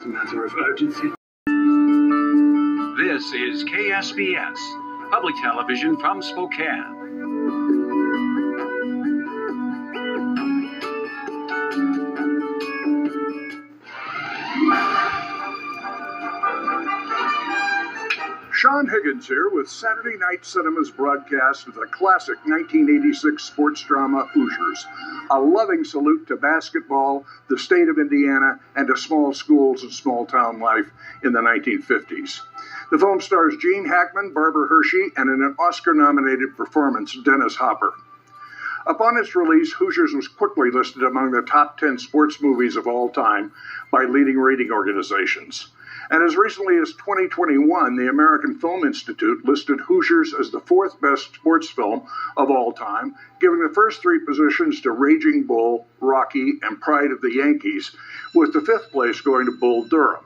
Matter of urgency. This is KSBS, public television from Spokane. Sean Higgins here with Saturday Night Cinema's broadcast of the classic 1986 sports drama Hoosiers, a loving salute to basketball, the state of Indiana, and to small schools and small-town life in the 1950s. The film stars Gene Hackman, Barbara Hershey, and in an Oscar-nominated performance, Dennis Hopper. Upon its release, Hoosiers was quickly listed among the top 10 sports movies of all time by leading rating organizations. And as recently as 2021, the American Film Institute listed Hoosiers as the fourth best sports film of all time, giving the first three positions to Raging Bull, Rocky, and Pride of the Yankees, with the fifth place going to Bull Durham.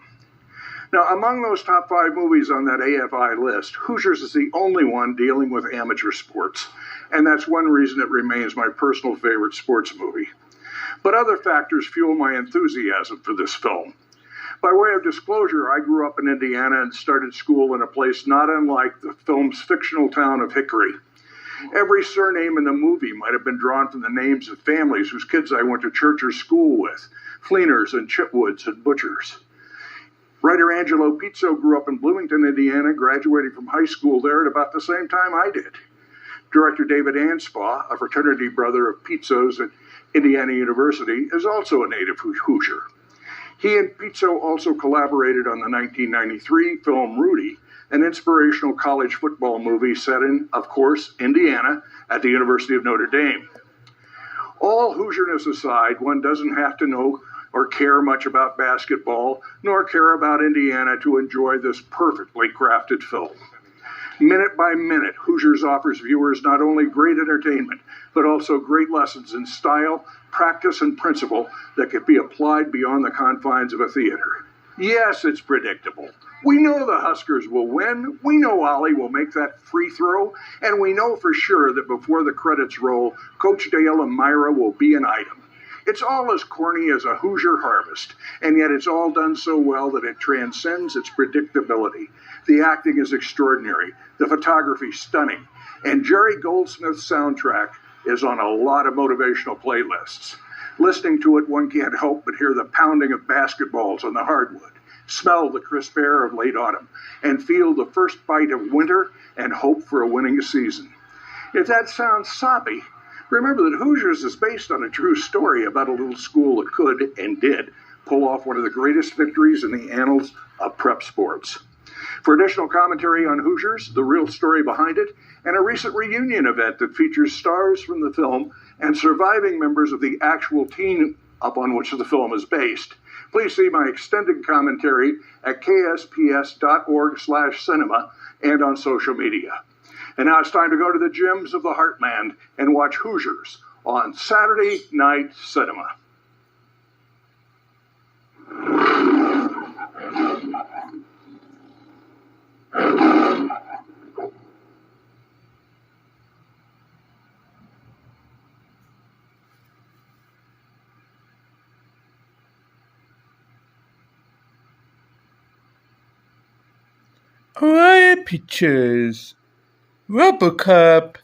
Now, among those top five movies on that AFI list, Hoosiers is the only one dealing with amateur sports, and that's one reason it remains my personal favorite sports movie. But other factors fuel my enthusiasm for this film. By way of disclosure, I grew up in Indiana and started school in a place not unlike the film's fictional town of Hickory. Every surname in the movie might have been drawn from the names of families whose kids I went to church or school with, Fleeners and Chipwoods and Butchers. Writer Angelo Pizzo grew up in Bloomington, Indiana, graduating from high school there at about the same time I did. Director David Anspaugh, a fraternity brother of Pizzo's at Indiana University, is also a native Hoosier. He and Pizzo also collaborated on the 1993 film Rudy, an inspirational college football movie set in, of course, Indiana at the University of Notre Dame. All Hoosierness aside, one doesn't have to know or care much about basketball, nor care about Indiana to enjoy this perfectly crafted film. Minute by minute, Hoosiers offers viewers not only great entertainment, but also great lessons in style, practice, and principle that can be applied beyond the confines of a theater. Yes, it's predictable. We know the Huskers will win, we know Ollie will make that free throw, and we know for sure that before the credits roll, Coach Dale and Myra will be an item. It's all as corny as a Hoosier harvest, and yet it's all done so well that it transcends its predictability. The acting is extraordinary, the photography stunning, and Jerry Goldsmith's soundtrack is on a lot of motivational playlists. Listening to it, one can't help but hear the pounding of basketballs on the hardwood, smell the crisp air of late autumn, and feel the first bite of winter and hope for a winning season. If that sounds soppy, remember that Hoosiers is based on a true story about a little school that could, and did, pull off one of the greatest victories in the annals of prep sports. For additional commentary on Hoosiers, the real story behind it, and a recent reunion event that features stars from the film and surviving members of the actual team upon which the film is based, please see my extended commentary at ksps.org/cinema and on social media. And now it's time to go to the gyms of the Heartland and watch Hoosiers on Saturday Night Cinema. Riot Pictures, RoboCop,